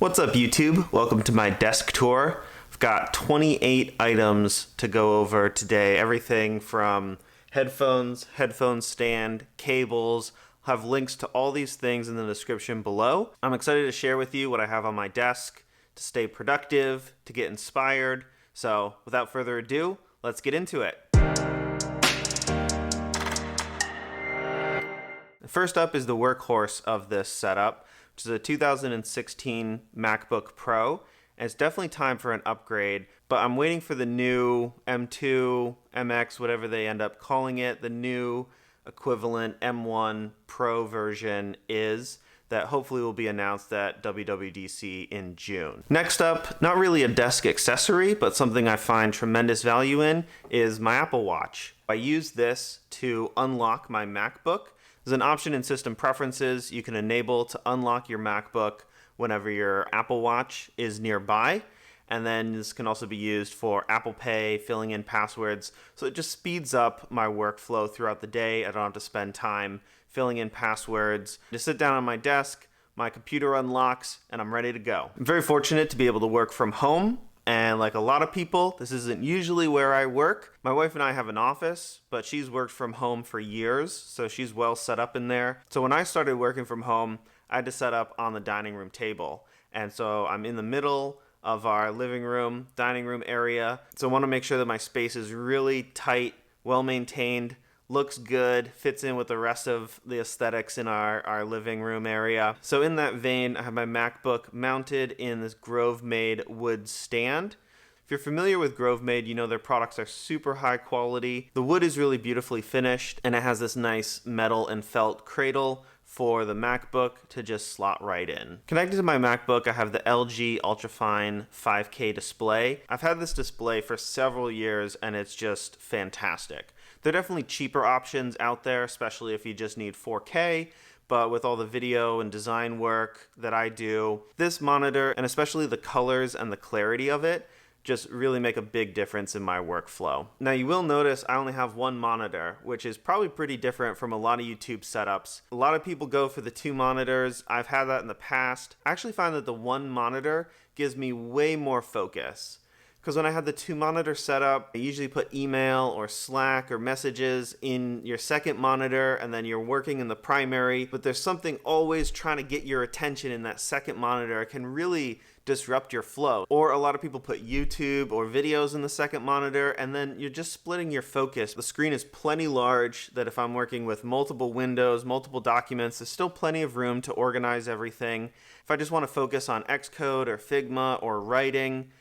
What's up, YouTube? Welcome to my desk tour. I've got 28 items to go over today. Everything from headphones, headphone stand, cables. I'll have links to all these things in the description below. I'm excited to share with you what I have on my desk to stay productive, to get inspired. So without further ado, let's get into it. First up is the workhorse of this setup, which is a 2016 MacBook Pro. And it's definitely time for an upgrade, but I'm waiting for the new M2, MX, whatever they end up calling it. The new equivalent M1 Pro version is that hopefully will be announced at WWDC in June. Next up, not really a desk accessory, but something I find tremendous value in, is my Apple Watch. I use this to unlock my MacBook. There's an option in System Preferences you can enable to unlock your MacBook whenever your Apple Watch is nearby. And then this can also be used for Apple Pay, filling in passwords. So it just speeds up my workflow throughout the day. I don't have to spend time filling in passwords. Just sit down on my desk, my computer unlocks, and I'm ready to go. I'm very fortunate to be able to work from home. And like a lot of people, this isn't usually where I work. My wife and I have an office, but she's worked from home for years, so she's well set up in there. So when I started working from home, I had to set up on the dining room table. And so I'm in the middle of our living room, dining room area. So I want to make sure that my space is really tight, well maintained, looks good, fits in with the rest of the aesthetics in our living room area. So in that vein, I have my MacBook mounted in this Grovemade wood stand. If you're familiar with Grovemade, you know their products are super high quality. The wood is really beautifully finished, and it has this nice metal and felt cradle for the MacBook to just slot right in. Connected to my MacBook, I have the LG UltraFine 5K display. I've had this display for several years, and it's just fantastic. There are definitely cheaper options out there, especially if you just need 4K, but with all the video and design work that I do, this monitor, and especially the colors and the clarity of it, just really make a big difference in my workflow. Now you will notice I only have one monitor, which is probably pretty different from a lot of YouTube setups. A lot of people go for the two monitors. I've had that in the past. I actually find that the one monitor gives me way more focus. Because when I had the two monitor setup, I usually put email or Slack or messages in your second monitor, and then you're working in the primary, but there's something always trying to get your attention in that second monitor. It can really disrupt your flow. Or a lot of people put YouTube or videos in the second monitor, and then you're just splitting your focus. The screen is plenty large that if I'm working with multiple windows, multiple documents, there's still plenty of room to organize everything. If I just want to focus on Xcode or Figma or writing,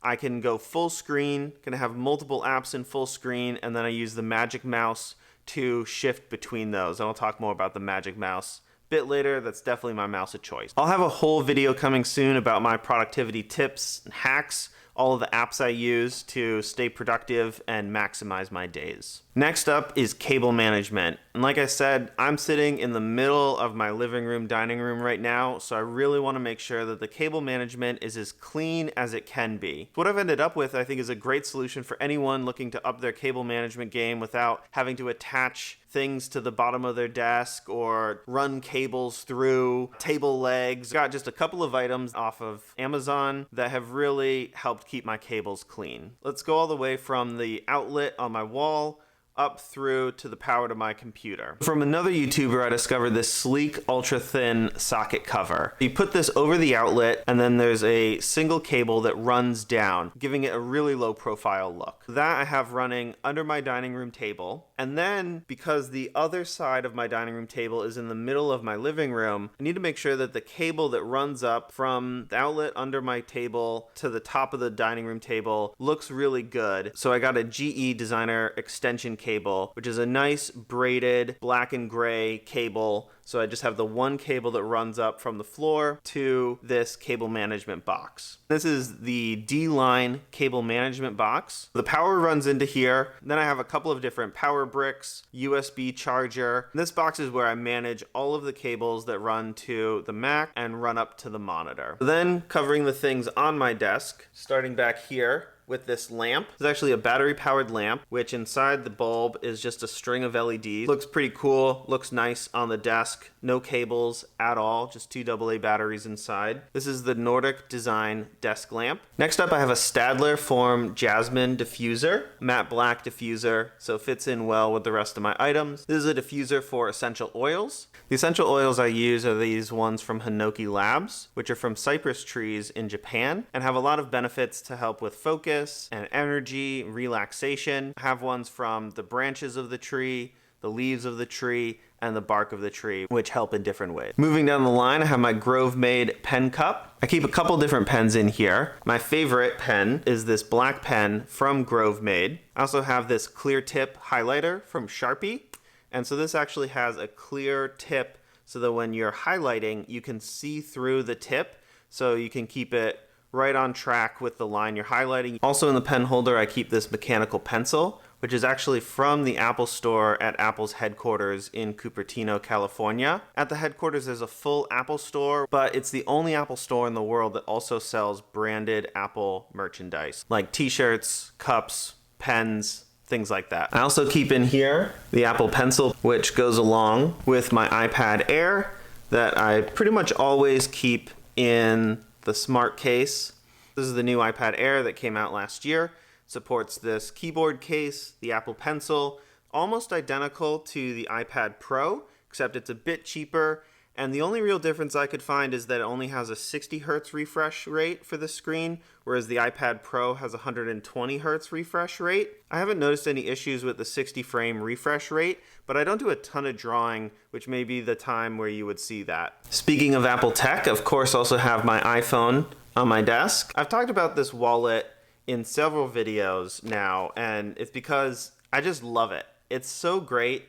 I can go full screen, can have multiple apps in full screen, and then I use the Magic Mouse to shift between those. And I'll talk more about the Magic Mouse a bit later. That's definitely my mouse of choice. I'll have a whole video coming soon about my productivity tips and hacks, all of the apps I use to stay productive and maximize my days. Next up is cable management. And like I said, I'm sitting in the middle of my living room, dining room right now, so I really want to make sure that the cable management is as clean as it can be. What I've ended up with, I think, is a great solution for anyone looking to up their cable management game without having to attach things to the bottom of their desk or run cables through table legs. Got just a couple of items off of Amazon that have really helped keep my cables clean. Let's go all the way from the outlet on my wall up through to the power to my computer. From another YouTuber, I discovered this sleek, ultra-thin socket cover. You put this over the outlet, and then there's a single cable that runs down, giving it a really low-profile look. That I have running under my dining room table, and then, because the other side of my dining room table is in the middle of my living room, I need to make sure that the cable that runs up from the outlet under my table to the top of the dining room table looks really good. So I got a GE Designer extension cable, which is a nice braided black and gray cable. So I just have the one cable that runs up from the floor to this cable management box. This is the D-line cable management box. The power runs into here. Then I have a couple of different power bricks, USB charger. This box is where I manage all of the cables that run to the Mac and run up to the monitor. Then covering the things on my desk, starting back here, with this lamp. It's actually a battery powered lamp, which inside the bulb is just a string of LEDs. Looks pretty cool, looks nice on the desk. No cables at all, just 2 AA batteries inside. This is the Nordic design desk lamp. Next up, I have a Stadler Form Jasmine diffuser, matte black diffuser, so it fits in well with the rest of my items. This is a diffuser for essential oils. The essential oils I use are these ones from Hinoki Labs, which are from cypress trees in Japan and have a lot of benefits to help with focus and energy, relaxation. I have ones from the branches of the tree, the leaves of the tree, and the bark of the tree, which help in different ways. Moving down the line, I have my Grovemade Pen Cup. I keep a couple different pens in here. My favorite pen is this black pen from Grovemade. I also have this clear tip highlighter from Sharpie. And so this actually has a clear tip so that when you're highlighting, you can see through the tip, so you can keep it right on track with the line you're highlighting. Also in the pen holder, I keep this mechanical pencil, which is actually from the Apple store at Apple's headquarters in Cupertino, California. At the headquarters, there's a full Apple store, but it's the only Apple store in the world that also sells branded Apple merchandise, like t-shirts, cups, pens, things like that. I also keep in here the Apple Pencil, which goes along with my iPad Air that I pretty much always keep in the smart case. This is the new iPad Air that came out last year. Supports this keyboard case, the Apple Pencil, almost identical to the iPad Pro, except it's a bit cheaper. And the only real difference I could find is that it only has a 60 hertz refresh rate for the screen, whereas the iPad Pro has a 120 hertz refresh rate. I haven't noticed any issues with the 60 frame refresh rate, but I don't do a ton of drawing, which may be the time where you would see that. Speaking of Apple tech, of course, also have my iPhone on my desk. I've talked about this wallet in several videos now, and it's because I just love it. It's so great.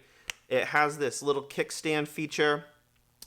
It has this little kickstand feature,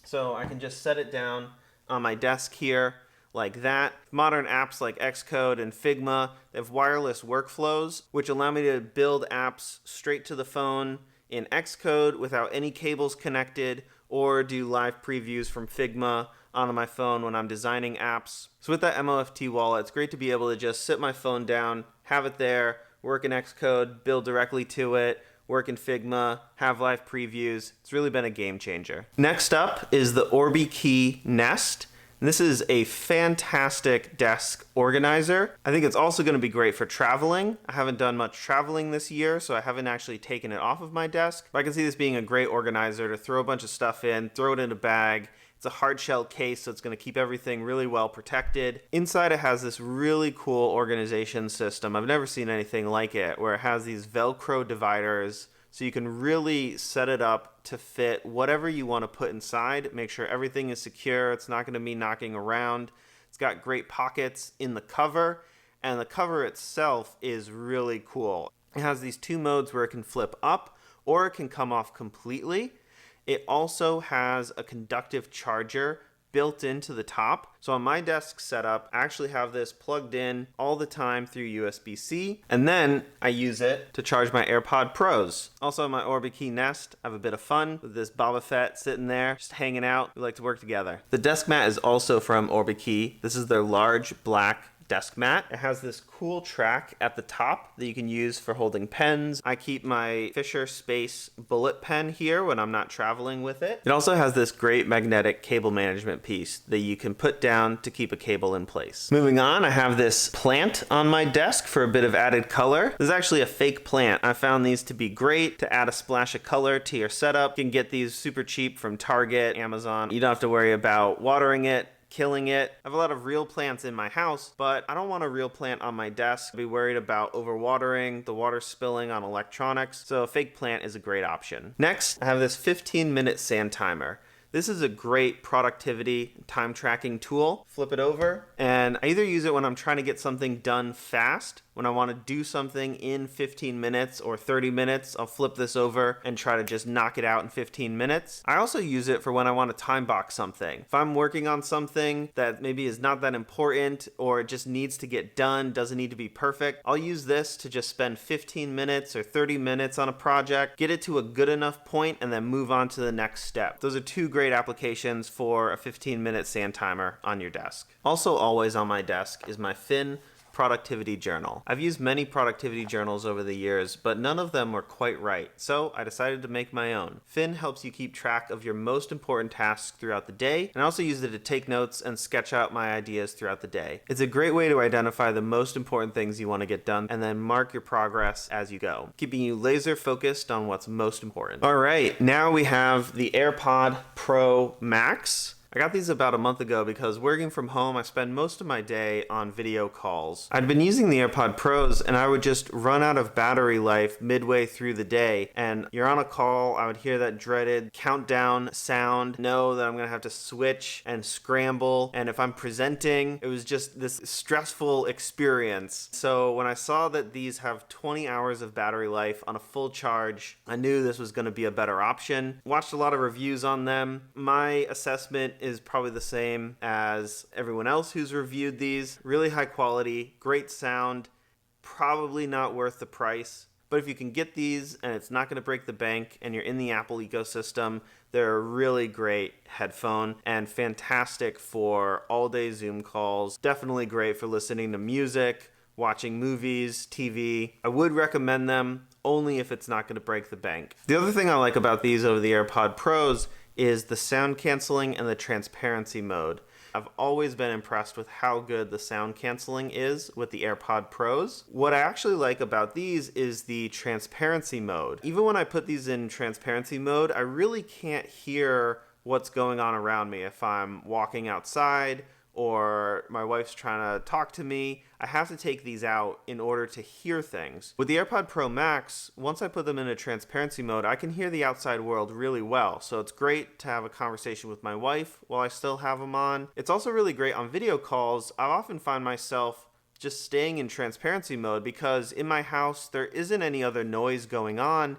so I can just set it down on my desk here like that. Modern apps like Xcode and Figma, they have wireless workflows, which allow me to build apps straight to the phone in Xcode without any cables connected, or do live previews from Figma onto my phone when I'm designing apps. So with that MOFT wallet, it's great to be able to just sit my phone down, have it there, work in Xcode, build directly to it, work in Figma, have live previews. It's really been a game changer. Next up is the Orbikey Nest. And this is a fantastic desk organizer. I think it's also going to be great for traveling. I haven't done much traveling this year, so I haven't actually taken it off of my desk. But I can see this being a great organizer to throw a bunch of stuff in, throw it in a bag. It's a hard shell case, so it's going to keep everything really well protected. Inside it has this really cool organization system. I've never seen anything like it, where it has these Velcro dividers, so you can really set it up to fit whatever you want to put inside. Make sure everything is secure. It's not going to be knocking around. It's got great pockets in the cover, and the cover itself is really cool. It has these 2 modes where it can flip up, or it can come off completely. It also has a conductive charger built into the top. So on my desk setup, I actually have this plugged in all the time through USB-C, and then I use it to charge my AirPods Pros. Also on my Orbikey Nest, I have a bit of fun with this Boba Fett sitting there, just hanging out. We like to work together. The desk mat is also from Orbikey. This is their large black desk mat. It has this cool track at the top that you can use for holding pens. I keep my Fisher Space bullet pen here when I'm not traveling with it. It also has this great magnetic cable management piece that you can put down to keep a cable in place. Moving on, I have this plant on my desk for a bit of added color. This is actually a fake plant. I found these to be great to add a splash of color to your setup. You can get these super cheap from Target, Amazon. You don't have to worry about watering it, killing it. I have a lot of real plants in my house, but I don't want a real plant on my desk. I'd be worried about overwatering, the water spilling on electronics, so a fake plant is a great option. Next, I have this 15-minute sand timer. This is a great productivity time tracking tool. Flip it over, and I either use it when I'm trying to get something done fast, when I want to do something in 15 minutes or 30 minutes, I'll flip this over and try to just knock it out in 15 minutes. I also use it for when I want to time box something. If I'm working on something that maybe is not that important or it just needs to get done, doesn't need to be perfect, I'll use this to just spend 15 minutes or 30 minutes on a project, get it to a good enough point, and then move on to the next step. Those are 2 great applications for a 15-minute sand timer on your desk. Also always on my desk is my Fin productivity journal. I've used many productivity journals over the years, but none of them were quite right, so I decided to make my own. Fin helps you keep track of your most important tasks throughout the day, and I also use it to take notes and sketch out my ideas throughout the day. It's a great way to identify the most important things you want to get done and then mark your progress as you go, keeping you laser focused on what's most important. All right, now we have the AirPod Pro Max. I got these about a month ago because working from home, I spend most of my day on video calls. I'd been using the AirPod Pros and I would just run out of battery life midway through the day, and you're on a call, I would hear that dreaded countdown sound, know that I'm gonna have to switch and scramble, and if I'm presenting, it was just this stressful experience. So when I saw that these have 20 hours of battery life on a full charge, I knew this was gonna be a better option. Watched a lot of reviews on them. My assessment is probably the same as everyone else who's reviewed these. Really high quality, great sound, probably not worth the price. But if you can get these and it's not going to break the bank and you're in the Apple ecosystem, they're a really great headphone and fantastic for all-day Zoom calls. Definitely great for listening to music, watching movies, TV. I would recommend them only if it's not going to break the bank. The other thing I like about these over the AirPod Pros is the sound canceling and the transparency mode. I've always been impressed with how good the sound canceling is with the AirPod Pros. What I actually like about these is the transparency mode. Even when I put these in transparency mode, I really can't hear what's going on around me. If I'm walking outside or my wife's trying to talk to me, I have to take these out in order to hear things. With the AirPod Pro Max, once I put them in a transparency mode, I can hear the outside world really well. So it's great to have a conversation with my wife while I still have them on. It's also really great on video calls. I often find myself just staying in transparency mode because in my house, there isn't any other noise going on.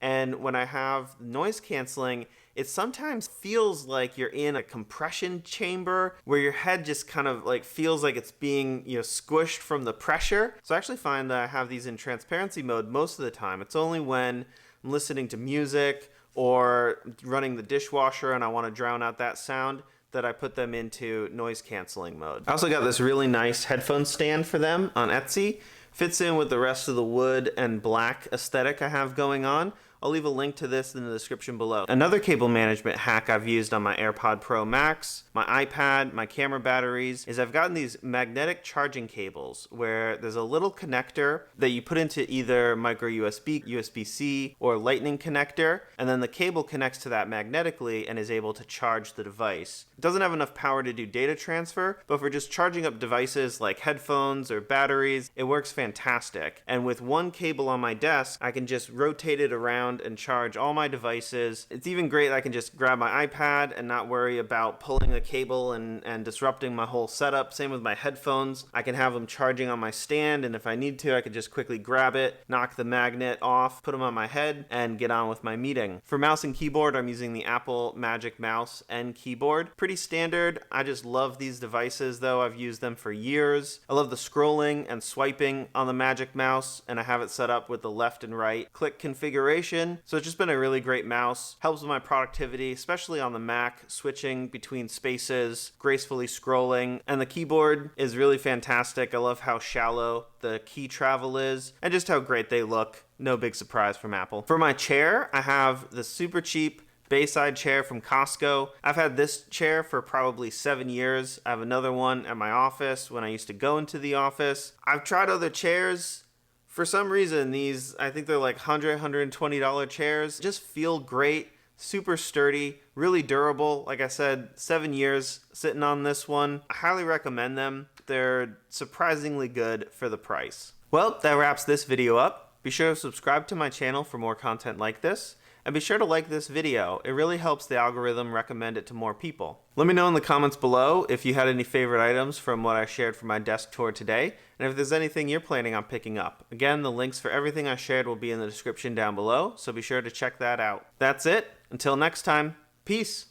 And when I have noise canceling, it sometimes feels like you're in a compression chamber where your head just kind of like feels like it's being, squished from the pressure. So I actually find that I have these in transparency mode most of the time. It's only when I'm listening to music or running the dishwasher and I want to drown out that sound that I put them into noise canceling mode. I also got this really nice headphone stand for them on Etsy. Fits in with the rest of the wood and black aesthetic I have going on. I'll leave a link to this in the description below. Another cable management hack I've used on my AirPod Pro Max, my iPad, my camera batteries, is I've gotten these magnetic charging cables where there's a little connector that you put into either micro USB, USB-C, or lightning connector, and then the cable connects to that magnetically and is able to charge the device. It doesn't have enough power to do data transfer, but for just charging up devices like headphones or batteries, it works fantastic. And with one cable on my desk, I can just rotate it around and charge all my devices. It's even great that I can just grab my iPad and not worry about pulling the cable and disrupting my whole setup. Same with my headphones. I can have them charging on my stand, and if I need to, I could just quickly grab it, knock the magnet off, put them on my head, and get on with my meeting. For mouse and keyboard, I'm using the Apple Magic Mouse and keyboard. Pretty standard. I just love these devices though. I've used them for years. I love the scrolling and swiping on the Magic Mouse, and I have it set up with the left and right click configuration. So it's just been a really great mouse. Helps with my productivity, especially on the Mac, switching between spaces, gracefully scrolling. And the keyboard is really fantastic. I love how shallow the key travel is and just how great they look. No big surprise from Apple. For my chair, I have the super cheap Bayside chair from Costco. I've had this chair for probably 7 years. I have another one at my office when I used to go into the office. I've tried other chairs. For some reason, these, I think they're like $100, $120 chairs, just feel great, super sturdy, really durable. Like I said, 7 years sitting on this one. I highly recommend them. They're surprisingly good for the price. Well, that wraps this video up. Be sure to subscribe to my channel for more content like this. And be sure to like this video. It really helps the algorithm recommend it to more people. Let me know in the comments below if you had any favorite items from what I shared for my desk tour today, and if there's anything you're planning on picking up. Again, the links for everything I shared will be in the description down below, so be sure to check that out. That's it. Until next time, peace.